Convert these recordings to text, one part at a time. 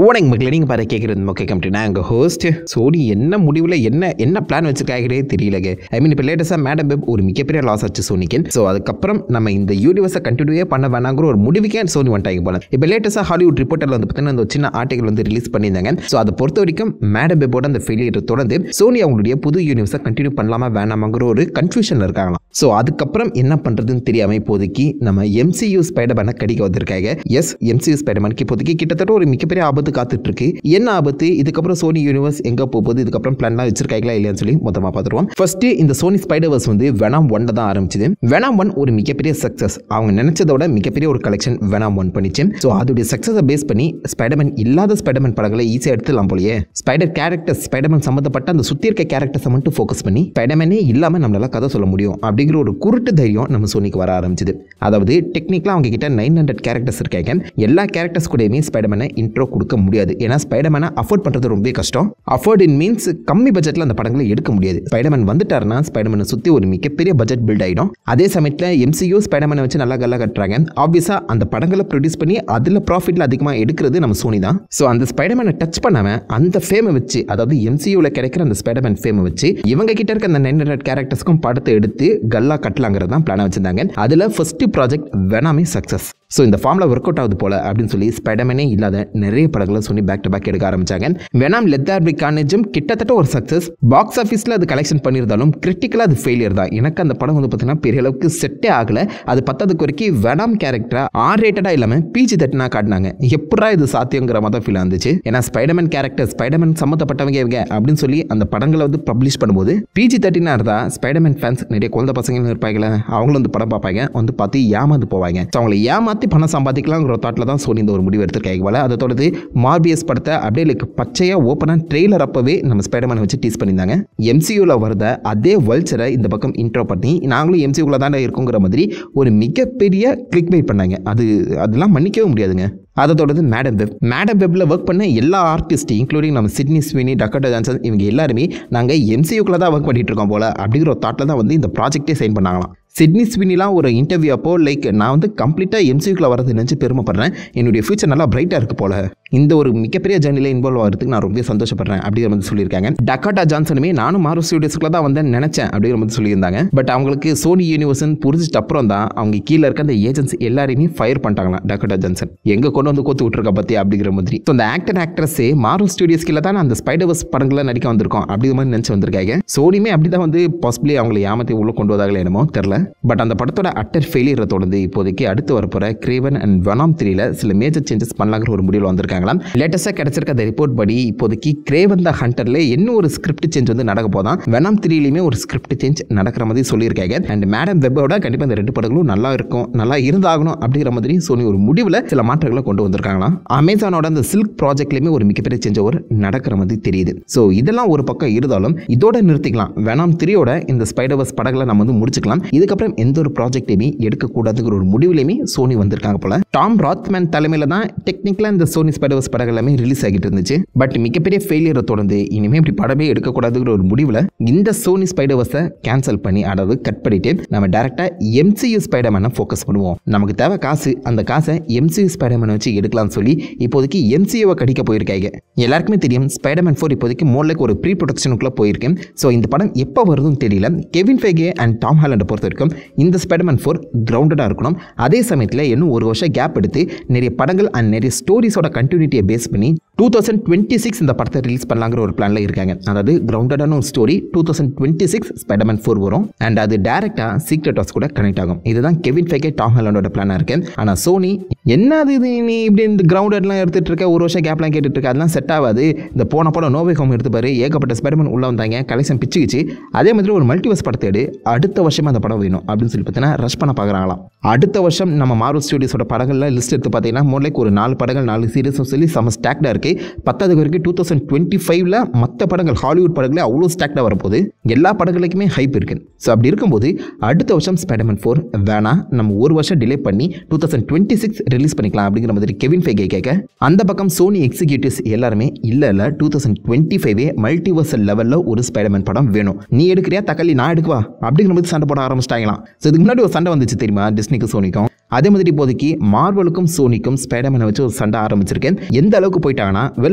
ஓனங்க மக்களே நீங்கள் பாரு கேட்குறது ஓகே கம்ப்ளீட் நான் எங்கள் ஹோஸ்ட் சோனி என்ன முடிவில் என்ன பிளான் வச்சுருக்காங்களே தெரியலங்க. ஐ மீன் இப்போ லேட்டஸ்ட்டாக மேடம் வெப் ஒரு மிகப்பெரிய லாஸ் ஆச்சு சோனிக்கு. ஸோ அதுக்கப்புறம் நம்ம இந்த யூனிவர்ஸை கண்டினியூவே பண்ண வேணாங்கிற ஒரு முடிவுக்கே சோனி வந்துட்டாங்க போல. இப்போ லேட்டஸ்ட்டாக ஹாலிவுட் ரிப்போர்ட்டரில் வந்து பார்த்தீங்கன்னா அந்த சின்ன ஆர்டிகல் வந்து ரிலீஸ் பண்ணியிருந்தாங்க. ஸோ அதை பொறுத்த வரைக்கும் மேடம் வெப்போட அந்த ஃபெயிலியர் தொடர்ந்து சோனி அவங்களுடைய புது யூனிவர்ஸை கண்டினியூ பண்ணலாமா வேணாமாங்கிற ஒரு கன்ஃபியூஷனில் இருக்காங்களாம். ஸோ அதுக்கப்புறம் என்ன பண்ணுறதுன்னு தெரியாமல் இப்போதைக்கு நம்ம MCU ஸ்பைடர்மேனை கடிக்க வந்திருக்காங்க. எஸ், MCU ஸ்பைடர்மேனுக்கு இப்போதைக்கு கிட்டத்தட்ட ஒரு மிகப்பெரிய ஆபத்து காத்துட்டு இருக்கு. என்ன ஆபத்து, இதுக்கப்புறம் சோனி யூனிவர்ஸ் எங்க போகுது, இதுக்கப்புறம் பிளான்லாம் வச்சிருக்காங்களா இல்லையான்னு சொல்லி மொத்தமா பார்த்துருவோம். ஃபர்ஸ்ட் இந்த சோனி ஸ்பைடர்வர்ஸ் வந்து வெனாம் 1 தான் ஆரம்பிச்சது. வெனாம் 1 ஒரு மிகப்பெரிய சக்சஸ். அவங்க நினைச்சதோட மிகப்பெரிய ஒரு கலெக்ஷன் வெனாம் 1 பண்ணிச்சு. ஸோ அதோடைய சக்சஸை பேஸ் பண்ணி ஸ்பைடர்மேன் இல்லாத ஸ்பைடர்மேன் படங்களை ஈஸியாக எடுத்துலாம் போலயே. ஸ்பைடர் கேரக்டர்ஸ், ஸ்பைடர்மேன் சம்பந்தப்பட்ட அந்த சுத்தி இருக்க கேரக்டர்ஸை மட்டும் ஃபோக்கஸ் பண்ணி ஸ்பைடர்மேனே இல்லாமல் நம்மளால கதை சொல்ல முடியும் அப்படிங்கிற ஒரு குருட்டு தைரியம் நம்ம சோனிக்கு வர ஆரம்பிச்சது. அதாவது டெக்னிக்கலாக அவங்க கிட்ட 900 கேரக்டர்ஸ் இருக்காங்க. எல்லா கேரக்டர்ஸ் கூடயுமே ஸ்பைடர்மேனை இன்ட்ரோ கொடுக்க முடியாது. ஏன்னா ஸ்பைடர்மேனை அஃபோர்ட் பண்றது ரொம்ப கஷ்டம். அஃபோர்ட் இன் மீன்ஸ் கம்மி பட்ஜெட்ல அந்த படங்களை எடுக்க முடியாது. ஸ்பைடர்மேன் வந்துட்டாருன்னா ஸ்பைடர்மேனை சுத்தி ஒரு மிகப்பெரிய பட்ஜெட் பில்ட் ஆயிடும். அதே சமயத்தில் MCU ஸ்பைடர்மேனை வச்சு நல்லா கல்லா கட்டுறாங்க. ஆப்வியஸா அந்த படங்களை ப்ரொடியூஸ் பண்ணி அதுல ப்ராஃபிட்ல அதிகமாக எடுக்கிறது நம்ம சோனி தான். ஸோ அந்த ஸ்பைடர்மேனை டச் பண்ணாம அந்த ஃபேமை வச்சு, அதாவது MCUல கிடைக்கிற அந்த ஸ்பைடர்மேன் ஃபேமை வச்சு இவங்க கிட்ட இருக்க அந்த 900 கேரக்டர்ஸ்க்கும் படத்தை எடுத்து கல்லா கட்டலாங்கிறது தான் பிளான் வச்சிருந்தாங்க. அதுல ஃபர்ஸ்ட் ப்ராஜெக்ட் வெனாமே சக்சஸ். ஸோ இந்த ஃபார்மில் ஒர்க் அவுட் ஆகுது போல அப்படின்னு சொல்லி ஸ்பைடர்மேனே இல்லாத நிறைய படங்களை சொல்லி பேக் டு பேக் எடுக்க ஆரம்பிச்சாங்க. வெனாம் லெட் தேர் பி கார்னேஜும் கிட்டத்தட்ட ஒரு சக்ஸஸ். பாக்ஸ் ஆஃபீஸில் அது கலெக்ஷன் பண்ணியிருந்தாலும் கிரிட்டிக்கலாக அது ஃபெயிலியர் தான். எனக்கு அந்த படம் வந்து பார்த்தீங்கன்னா பெரிய அளவுக்கு செட்டே ஆகலை. அது பத்தாததுக்கு வரைக்கும் வெனாம் கேரக்டரா R-rated இல்லாமல் PG-13 காட்டினாங்க. எப்படா இது சாத்தியங்கிற மாதிரி ஃபீல் இருந்துச்சு. ஏன்னா ஸ்பைடர்மேன் கேரக்டர், ஸ்பைடர்மேன் சம்மந்தப்பட்டவங்க இவங்க அப்படின்னு சொல்லி அந்த படங்களை வந்து பப்ளிஷ் பண்ணும்போது PG-13 இருந்தால் ஸ்பைடர்மேன் ஃபேன்ஸ் நிறைய குழந்தை பசங்க இருப்பாங்களே, அவங்களும் வந்து படம் பார்ப்பாங்க, வந்து பார்த்து ஏமாந்து போவாங்க. ஸோ அவங்களை ஏமாற்றி பணம் சம்பாதிக்கலாங்கிற தாட்டில் தான் சோனி இந்த ஒரு முடிவு எடுத்திருக்காங்க போல. அதை தொடர்ந்து மார்பியஸ் படத்தை அப்படியே லைக் பச்சையாக ஓப்பனாக ட்ரெய்லர் அப்பவே நம்ம ஸ்பைடர்மேனை வச்சு டீஸ் பண்ணியிருந்தாங்க. MCUல வரத அதே வல்ச்சரை இந்த பக்கம் இன்ட்ரோ பண்ணி நாங்களும் MCUக்குள்ள தான் இருக்குங்கிற மாதிரி ஒரு மிகப்பெரிய கிளிக் பை பண்ணாங்க. அதெல்லாம் மன்னிக்கவே முடியாதுங்க. அதை தொடர்ந்து மேடம் வெப்பில் ஒர்க் பண்ண எல்லா ஆர்டிஸ்ட் இன்க்ளூடிங் நம்ம சிட்னி ஸ்வினி, டக்கோட்டா ஜான்சன் இவங்க எல்லாருமே நாங்கள் MCUக்குள்ள தான் ஒர்க் பண்ணிட்டு இருக்கோம் போல அப்படிங்கிற ஒரு தாட்டில் தான் வந்து இந்த ப்ராஜெக்டே சைன் பண்ணாங்களாம். சிட்னி ஸ்வினிலாம் ஒரு இன்டர்வியூ அப்போ லைக் நான் வந்து கம்ப்ளீட்டாக MCUக்குள்ள வரது நினச்சி பெருமைப்படுறேன். என்னுடைய ஃபியூச்சர் நல்லா பிரைட்டாக இருக்குது போல. இந்த ஒரு மிகப்பெரிய ஜர்னியில் இன்வால்வ் ஆகிறதுக்கு நான் ரொம்ப சந்தோஷப்படுறேன் அப்படிங்கிற மாதிரி சொல்லியிருக்காங்க. டக்கோட்டா ஜான்சனுமே நானும் மார்வல் ஸ்டுடியோஸ்க்குள்ள தான் வந்து நினச்சேன் அப்படிங்கிற மாதிரி சொல்லியிருந்தாங்க. பட் அவங்களுக்கு சோனி யூனிவர்ஸ்னு புரிஞ்சிட்டு அப்புறம் தான் அவங்க கீழே இருக்க அந்த ஏஜென்சி எல்லாரையுமே ஃபயர் பண்ணிட்டாங்களாம். டக்கோட்டா ஜான்சன் எங்கே கொண்டு வந்து கோத்து விட்டுருக்க பற்றி அப்படிங்கிற மாதிரி. ஸோ அந்த ஆக்டர்ஸே மார்வல் ஸ்டுடியோஸ் கீழே தான் அந்த ஸ்பைடர்வர்ஸ் படங்களை நடிக்க வந்திருக்கோம் அப்படிங்கிற மாதிரி நினச்சி வந்திருக்காங்க. சோனியுமே அப்படி தான் வந்து பாசிபிளி அவங்களை ஏமாற்றி உள்ள கொண்டு வந்தாங்களே என்னமோ தெரில. பட் அந்த படத்தோட அட்டர் ஃபெயிலியரை தொடர்ந்து இப்போதைக்கு அடுத்து வரப்போற கிரேவன் அண்ட் வெனாம் 3ல சில மேஜர் சேஞ்சஸ் பண்ணலாங்கிற ஒரு முடிவில் வந்திருக்காங்களாம். லேட்டஸ்டாக கிடைச்சிருக்க அந்த ரிப்போர்ட் படி இப்போதைக்கு கிரேவன் த ஹண்டர்ல இன்னும் ஒரு ஸ்கிரிப்ட் சேஞ்ச் வந்து நடக்க போதான். வெனாம் 3லயுமே ஒரு ஸ்கிரிப்ட் சேஞ்ச் நடக்கிற மாதிரி சொல்லியிருக்காங்க. அண்ட் மேடம் வெப்போட கண்டிப்பாக இந்த 2 படங்களும் நல்லா இருக்கும், நல்லா இருந்தாகணும் அப்படிங்கிற மாதிரி சோனி ஒரு முடிவில் சில மாற்றங்களை கொண்டு வந்திருக்காங்களாம். அமேசானோட அந்த சில்க் ப்ராஜெக்ட்லயுமே ஒரு மிகப்பெரிய சேஞ்ச் ஓவர் நடக்கிற மாதிரி தெரியுது. ஸோ இதெல்லாம் ஒரு பக்கம் இருந்தாலும் இதோட நிறுத்திக்கலாம். வெனாம் 3யோட இந்த ஸ்பைடர்வர்ஸ் படங்களை நம்ம வந்து முடிச்சுக்கலாம். இதுக்கப்புறம் எந்த ஒரு ப்ராஜெக்டையுமே எடுக்கக்கூடாதுங்கிற ஒரு முடிவுலையுமே சோனி வந்திருக்காங்க போல. டாம் ராத்மேன் தலைமையில தான் டெக்னிக்கலாக இந்த சோனி ஸ்பைடர்வர்ஸ் படங்கள் எல்லாமே ரிலீஸ் ஆகிட்டு இருந்துச்சு. பட் மிகப்பெரிய ஃபெயிலியரை தொடர்ந்து இனிமேல் இப்படி படமே எடுக்கக்கூடாதுங்கிற ஒரு முடிவில் இந்த சோனி ஸ்பைடர்வர்ஸை கேன்சல் பண்ணி, அதாவது கட் பண்ணிட்டு நம்ம டேரக்டா MCU ஸ்பைடர்மேனை ஃபோக்கஸ் பண்ணுவோம். நமக்கு தேவை காசு, அந்த காசை MCU ஸ்பைடர்மேனை வச்சு எடுக்கலாம்னு சொல்லி இப்போதைக்கு MCUவை கடிக்க போயிருக்காங்க. எல்லாருக்குமே தெரியும் ஸ்பைடர்மேன் 4 இப்போதைக்கு மோர்லைக் ஒரு ப்ரீ ப்ரொடக்ஷனுக்குள்ள போயிருக்கு. ஸோ இந்த படம் எப்போ வருதுன்னு தெரியல. கெவின் ஃபெய்கே அண்ட் டாம் ஹாலண்டை பொறுத்த வரைக்கும் இந்த ஸ்பைடர்மேன் 4 கிரவுண்டடாக இருக்கணும். அதே சமயத்தில் இன்னும் ஒரு வருஷம் கேப் எடுத்து நிறைய படங்கள் அண்ட் நிறைய ஸ்டோரிஸோட கண்டினியூட்டியை பேஸ் பண்ணி 2026 இந்த படத்தை ரிலீஸ் பண்ணலாங்கிற ஒரு பிளான்ல இருக்காங்க. அதாவது கிரவுண்டடான ஒரு ஸ்டோரி 2026 ஸ்பைடர்மேன் 4 வரும். அண்ட் அது டைரக்டா சீக்ரெட் வார்ஸ் கூட கனெக்ட் ஆகும். இதுதான் கெவின் ஃபெய்கே டாம் ஹாலண்டோட பிளானா இருக்கு. ஆனால் சோனி என்னது இது, நீ இப்படி இந்த கிரவுண்டட்லாம் எடுத்துட்டு இருக்க, ஒரு வருஷம் கேப்லாம் கேட்டுட்டு இருக்க, அதெல்லாம் செட் ஆகாது. இந்த போன படம் நோவே ஹோம் எடுத்து பாரு, ஏகப்பட்ட ஸ்பைடர்மேன் உள்ள வந்தாங்க, கலெக்ஷன் பிச்சுக்கிச்சு. அதே மாதிரி ஒரு மல்டிவர்ஸ் படத்தை எடு, அடுத்த வருஷம் அந்த படம் வேணும் அப்படின்னு சொல்லி பார்த்தீங்கன்னா ரஷ் பண்ண பார்க்குறாங்களாம். அடுத்த வருஷம் நம்ம மார்வல் ஸ்டுடியோஸோட படங்கள்ல லிஸ்ட் எடுத்து பார்த்தீங்கன்னா மோர்லைக் ஒரு 4 படங்கள் 4 சீரிஸும் சொல்லி செம ஸ்டாக்டாக இருக்கு. 10 வரைக்கும் 2025ல மற்ற படங்கள் ஹாலிவுட் படங்களே அவ்வளோ ஸ்டாக்டாக வரப்போகுது. எல்லா படங்களுக்குமே ஹைப் இருக்கு. ஸோ அப்படி இருக்கும்போது அடுத்த வருஷம் ஸ்பைடர்மேன் 4 வேணா நம்ம ஒரு வருஷம் டிலே பண்ணி 2026 ரிலீஸ் பண்ணிக்கலாம் அப்படிங்கிற மாதிரி கெவின் ஃபைகே கேட்க அந்த பக்கம் சோனி எக்ஸிக்யூட்டிவ்ஸ் எல்லாருமே இல்லை 2025 மல்டிவர்சல் லெவலில் ஒரு ஸ்பைடர்மேன் படம் வேணும், நீ எடுக்கிறியா தக்காளி நான் எடுக்குவா அப்படிங்கிற மாதிரி சண்டை போட ஆரம்பிச்சிட்டாங்களாம். ஸோ இதுக்கு முன்னாடி ஒரு சண்டை வந்துச்சு தெரியுமா டிஸ்னிக்கும் சோனிக்கும். அதே மாதிரி இப்போதைக்கு மார்வலுக்கும் சோனிக்கும் ஸ்பைடர்மேனை வச்சு ஒரு சண்டை ஆரம்பிச்சிருக்கேன். எந்த அளவுக்கு போயிட்டாங்கன்னா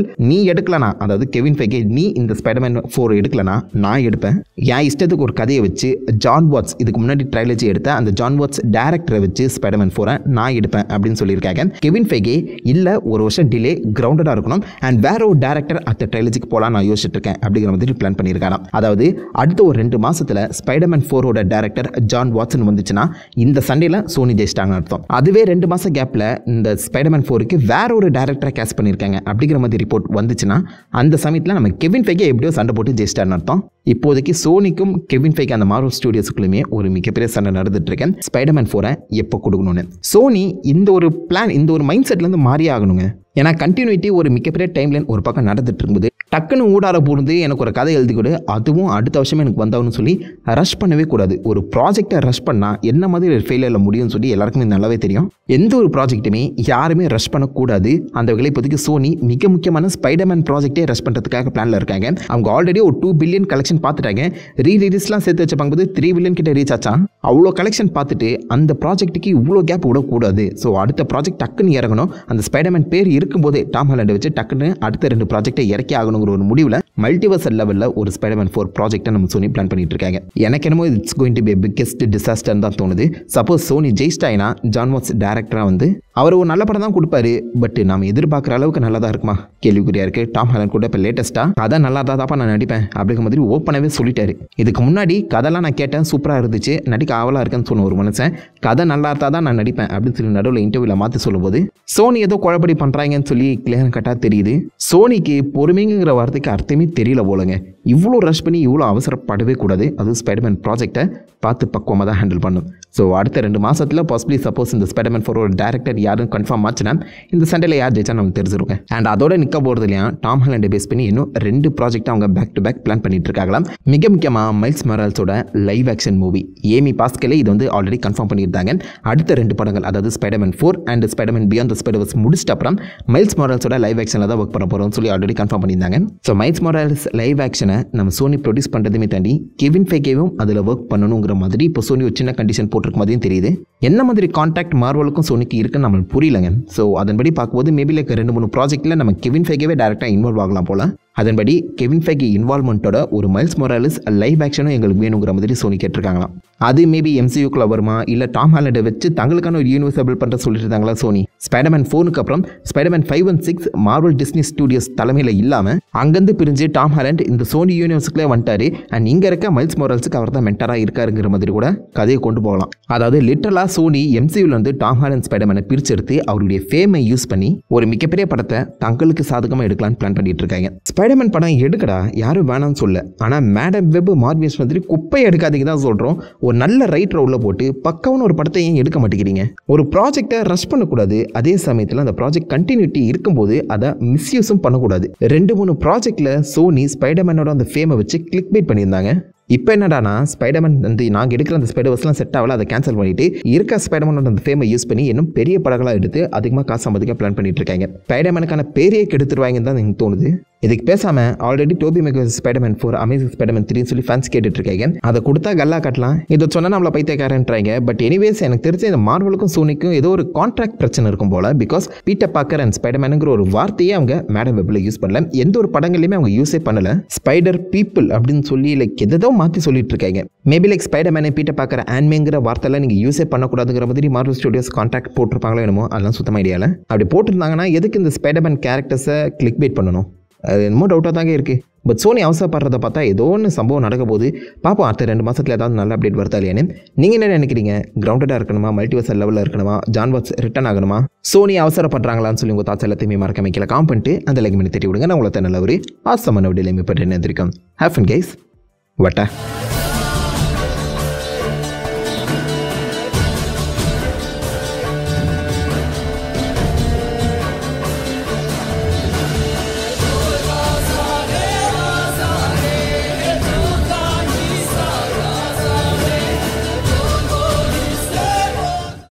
நீ எடுக்கலனா, அதாவது கெவின் ஃபைகே நீ இந்த ஸ்பைடர்மேன் 4 எடுக்கலனா நான் எடுப்பேன், என் இஷ்டத்துக்கு ஒரு கதையை வச்சு ஜான் வாட்ஸ் இதுக்கு முன்னாடி ட்ரைலஜி எடுத்த அந்த ஜான் வாட்ஸ் டேரக்டரை வச்சு ஸ்பைடர்மேன் 4 நான் எடுப்பேன் அப்படின்னு சொல்லியிருக்காங்க. கெவின் ஃபைகே இல்லை ஒரு வருஷம் டிலே கிரவுண்டடாக இருக்கணும் அண்ட் வேற ஒரு டேரக்டர் அந்த ட்ரைலஜிக்கு போகலாம் நான் யோசிச்சுட்டு இருக்கேன் அப்படிங்கிற மாதிரி பிளான் பண்ணியிருக்காராம். அதாவது அடுத்த ஒரு 2 மாசத்துல ஸ்பைடர்மேன் 4 டேரக்டர் ஜான் வாட்சன் வந்துச்சுன்னா இந்த சண்டையில் சோனி ஜெயிச்சிட்டாங்க. அதுவே 2 மாசம் கேப்ல இந்த ஸ்பைடர்மேன் 4க்கு வேற ஒரு டைரக்டரை கேஸ்ட் பண்ணியிருக்காங்க அப்படிங்கிற மாதிரி ரிப்போர்ட் வந்துச்சுன்னா அந்த சமயத்தில் நம்ம கெவின் ஃபைகே எப்படியோ சண்டை போட்டு ஜெயிச்சிட்டார்னு அர்த்தம். இப்போதைக்கு சோனிக்கும் கெவின் ஃபைகே அந்த மார்வல் ஸ்டுடியோஸுக்குள்ளுமே ஒரு மிகப்பெரிய சண்டை நடந்துட்டு இருக்கேன், ஸ்பைடர்மேன் 4 எப்போ கொடுக்கணும்னு. சோனி இந்த ஒரு பிளான் இந்த ஒரு மைண்ட் செட்லேருந்து மாறியே ஆகணுங்க. ஏன்னா கண்டினியூட்டி ஒரு மிகப்பெரிய டைம்லைன் ஒரு பக்கம் நடந்துட்டு இருக்கும்போது டக்குன்னு ஊடார போகிறது எனக்கு ஒரு கதை எழுதி கொடு அதுவும் அடுத்த வருஷமே எனக்கு வந்தான்னு சொல்லி ரஷ் பண்ணவே கூடாது. ஒரு ப்ராஜெக்டை ரஷ் பண்ணால் என்ன மாதிரி ஒரு ஃபெயிலியரில் முடியும்னு சொல்லி எல்லாருக்குமே நல்லாவே தெரியும். எந்த ஒரு ப்ராஜெக்ட்டுமே யாருமே ரஷ் பண்ணக்கூடாது. அந்த வகையில் இப்போதைக்கு சோனி மிக முக்கியமான ஸ்பைடர்மேன் ப்ராஜெக்டே ரஷ் பண்ணுறதுக்காக பிளானில் இருக்காங்க. அவங்க ஆல்ரெடி ஒரு 2 பில்லியன் கலெக்ஷன் பார்த்துட்டாங்க. ரீலீஸ்லாம் சேர்த்து வச்ச பார்க்கும்போது 3 பில்லியன் கிட்ட ரீச் ஆச்சா. அவ்வளோ கலெக்ஷன் பார்த்துட்டு அந்த ப்ராஜெக்ட்டுக்கு இவ்வளோ கேப் விடக்கூடாது. ஸோ அடுத்த ப்ராஜெக்ட் டக்குன்னு இறங்கணும். அந்த ஸ்பைடர்மேன் பேர் இருக்கும்போதே டாம் ஹாலண்டை வச்சு டக்குன்னு அடுத்த 2 ப்ராஜெக்டை இறக்கி ஆகணுங்கிற ஒரு முடிவில் மல்டிவர்சல் லெவலில் ஒரு ஸ்பைடர்மேன் 4 ப்ராஜெக்டை நம்ம சோனி பிளான் பண்ணிட்டு இருக்காங்க. எனக்கு என்னமோ it's going to be biggest disaster தான் தோணுது. சப்போஸ் சோனி ஜெயிச்சிட்டாயினா ஜான் வாட்ஸ் டேரக்டராக வந்து அவர் ஒரு நல்ல படம் தான் கொடுப்பாரு, பட் நம்ம எதிர்பார்க்குற அளவுக்கு நல்லா தான் இருக்குமா கேள்விக்குறியா இருக்கு. டாம் ஹாலண்ட் கூட இப்போ லேட்டஸ்ட்டாக கதை நல்லா தான்ப்பா நான் நடிப்பேன் அப்படிங்கிற மாதிரி ஓப்பனாகவே சொல்லிட்டாரு. இதுக்கு முன்னாடி கதைலாம் நான் கேட்டேன், சூப்பராக இருந்துச்சு, நடிக்க ஆவலாக இருக்குன்னு சொன்ன ஒரு மனுஷன் கதை நல்லா இருந்தால் தான் நான் நடிப்பேன் அப்படின்னு சொல்லி நடுவில் இன்டர்வியூவில் மாற்றி சொல்லும்போது சோனி ஏதோ குழப்படி பண்ணுறாங்கன்னு சொல்லி கிளியர் கட்டாக தெரியுது. சோனிக்கு பொறுமைங்கிற வார்த்தைக்கு அர்த்தமே தெரியல போலங்க. இவ்வளோ ரஷ் பண்ணி இவ்வளோ அவசரப்படவே கூடாது. அதுவும் ஸ்பைடர்மேன் ப்ராஜெக்டை பார்த்து பக்குவமாக தான் ஹேண்டில் பண்ணும். ஸோ அடுத்த 2 மாதத்தில் பாசிபிளி சப்போஸ் இந்த ஸ்பைடர்மேன் 4 டேரக்டர் யாரும் கன்ஃபார்ம் ஆச்சுன்னா இந்த சண்டையில் யார் ஜெயிச்சா நமக்கு தெரிஞ்சிருங்க. அண்ட் அதோட நிற்க போகிறது இல்லையா டாம் ஹாலண்டை பேஸ் பண்ணி இன்னும் 2 ப்ராஜெக்ட் அவங்க பேக் டு பேக் பிளான் பண்ணிட்டு இருக்காங்களாம். மிக முக்கியமாக மைல்ஸ் மொரால்ஸோட live action movie Amy Pascal இது வந்து ஆல்ரெடி கன்ஃபார்ம் பண்ணியிருந்தாங்க. அடுத்த 2 படங்கள் அதாவது Spiderman 4 and Spiderman beyond the Spiderverse முடிச்சிட்ட அப்புறம் மைல்ஸ் மொரால்ஸோட லைவ் ஆக்ஷனில் தான் ஒர்க் பண்ண போகிறோம்னு சொல்லி ஆல்ரெடி கன்ஃபார்ம் பண்ணியிருந்தாங்க. ஸோ மைல்ஸ் மொரால்ஸ் லைவ் ஆக்ஷனை நம்ம சோனி ப்ரொடியூஸ் பண்ணுறதுமே தாண்டி கெவின் ஃபைகேவும் அதில் ஒர்க் பண்ணணுங்கிற மாதிரி இப்போ சோனி ஒரு சின்ன கண்டிஷன் போட்டிருக்க மாதிரியும் தெரியுது. என்ன மாதிரி கான்டாக்ட் மார்வலுக்கும் சோனிக்கு இருக்குன்னு நம்மளுக்கு புரியலங்க. ஸோ அதன்படி பார்க்கும்போது மேபி லைக் 2-3 ப்ராஜெக்ட்டில் நம்ம கெவின் ஃபைகேவே டேரெக்டாக இன்வால்வ் ஆகலாம் போல. அதன்படி கெவின் ஃபைகே இன்வால்மெண்ட்டோட ஒரு மைல்ஸ் மொராலிஸ் லைவ் ஆக்ஷனும் எங்களுக்கு வேணுங்கிற மாதிரி சோனி கேட்டிருக்காங்களாம். அது மேபி MCUக்குள்ள வருமா இல்லை டாம் ஹாலண்டை வச்சு தங்களுக்கான ஒரு யூனிவர்ஸ் பில்ட் பண்ணுற சொல்லிட்டு இருந்தாங்களா சோனி. ஸ்பைடர்மேன் 4க்கு அப்புறம் Spiderman 5 and 6 Marvel Disney studios தலைமையில் இல்லாமல் அங்கேருந்து பிரிஞ்சு டாம் ஹாலண்ட் இந்த சோனி யூனிவர்ஸுக்குள்ளே வந்துட்டாரு. அண்ட் இங்கே இருக்க மைல்ஸ் மொரால்ஸுக்கு அவர் தான் மென்டராக இருக்காருங்கிற மாதிரி கூட கதையை கொண்டு போகலாம். அதாவது லிட்டரலாக சோனி MCUவில் வந்து டாம் ஹாலண்ட் ஸ்பைடர்மேனை பிரிச்செடுத்து அவருடைய ஃபேமை யூஸ் பண்ணி ஒரு மிகப்பெரிய படத்தை தங்களுக்கு சாதகமாக எடுக்கலான்னு பிளான் பண்ணிட்டு இருக்காங்க. ஸ்பைடர்மேன் படம் எடுக்கடா யாரும் வேணாம்னு சொல்ல, ஆனால் மேடம் வெப் மார்வியஸ் மாதிரி குப்பையை எடுக்காதீங்க தான் சொல்கிறோம். ஒரு நல்ல ரைட்டரை உள்ள போட்டு பக்காவான ஒரு படத்தை ஏன் எடுக்க மாட்டேங்கிறீங்க? ஒரு ப்ராஜெக்டை ரஷ் பண்ணக்கூடாது, அதே சமயத்தில் அந்த ப்ராஜெக்ட் கண்டினியூட்டி இருக்கும்போது அதை மிஸ்யூஸும் பண்ணக்கூடாது. 2-3 ப்ராஜெக்டில் சோனி ஸ்பைடர்மேனோட அந்த ஃபேமை வச்சு கிளிக் பைட் பண்ணியிருந்தாங்க. இப்போ என்னடானா ஸ்பைடர்மேன் வந்து நாங்கள் எடுக்கிற அந்த ஸ்பைடர்வர்ஸ்லாம் செட் ஆகல, அதை கேன்சல் பண்ணிட்டு இருக்க ஸ்பைடர்மேனோட அந்த ஃபேமை யூஸ் பண்ணி இன்னும் பெரிய படங்களாக எடுத்து அதிகமாக காசு சம்பாதிக்க பிளான் பண்ணிட்டு இருக்காங்க. ஸ்பைடர்மேனுக்கான பேரையே கெடுத்துருவாங்கன்னு தான் எனக்கு தோணுது. இதுக்கு பேசாமல் already Tobey Maguire Spiderman 4 amazing Spiderman 3 சொல்லி ஃபேன்ஸ் கேட்டுட்டு இருக்காங்க. அதை கொடுத்தா கல்லா கட்டலாம், இதை சொன்னால் நம்மளை பைத்தியக்காரன்றாங்க. பட் எனிவேஸ் எனக்கு தெரிஞ்ச இந்த மார்வலுக்கும் சோனிக்கும் ஏதோ ஒரு கான்ட்ராக்ட் பிரச்சனை இருக்கும் போல. பிகாஸ் பீட்டர் பார்க்கர் அண்ட் ஸ்பைடர்மேனுங்கிற ஒரு வார்த்தையே அவங்க மேடம் வெப்பில் யூஸ் பண்ணல, எந்த ஒரு படங்களையுமே அவங்க யூஸே பண்ணல. ஸ்பைடர் பீப்புள் அப்படின்னு சொல்லி லைக் எதோ மாற்றி சொல்லிட்டு இருக்காங்க. மேபி லைக் ஸ்பைடர்மேனை பீட்டர் பார்க்கற ஆன்மேங்கிற வார்த்தைலாம் நீங்கள் யூஸே பண்ணக்கூடாதுங்கிற மாதிரி மார்வல் ஸ்டுடியோஸ் கான்ட்ராக்ட் போட்டிருப்பாங்களோ என்னமோ, அதெல்லாம் சுத்தமாக ஐடியாவில். அப்படி போட்டிருந்தாங்கன்னா எதுக்கு இந்த ஸ்பைடர்மேன் கேரக்டர்ஸை கிளிக் பைட் பண்ணணும்? அது என்னமோ டவுட்டாக தாங்க இருக்குது. பட் சோனி அவசரப்படுறத பார்த்தா ஏதோ ஒன்று சம்பவம் நடக்க போது பார்ப்போம். அடுத்த 2 மாதத்தில் ஏதாவது நல்ல அப்டேட் வருதா இல்லையானு நீங்கள் என்ன நினைக்கிறீங்க? கிரவுண்டடாக இருக்கணுமா, மல்டிவர்சல் லெவலில் இருக்கணுமா, ஜான் வாட்ஸ் ரிட்டர்ன் ஆகணுமா, சோனி அவசரப்படுறாங்களான்னு சொல்லி உங்கள் தாட்ஸ் எல்லாத்தையுமே மறக்க வைக்கல காம் பண்ணிட்டு அந்த லைக் பண்ணி தட்டி விடுங்க. நான் உங்களை நல்ல ஒரு ஆசமான விடையில மேம்பட்டு என்ன இருக்கும். Have fun guys. வட்டா.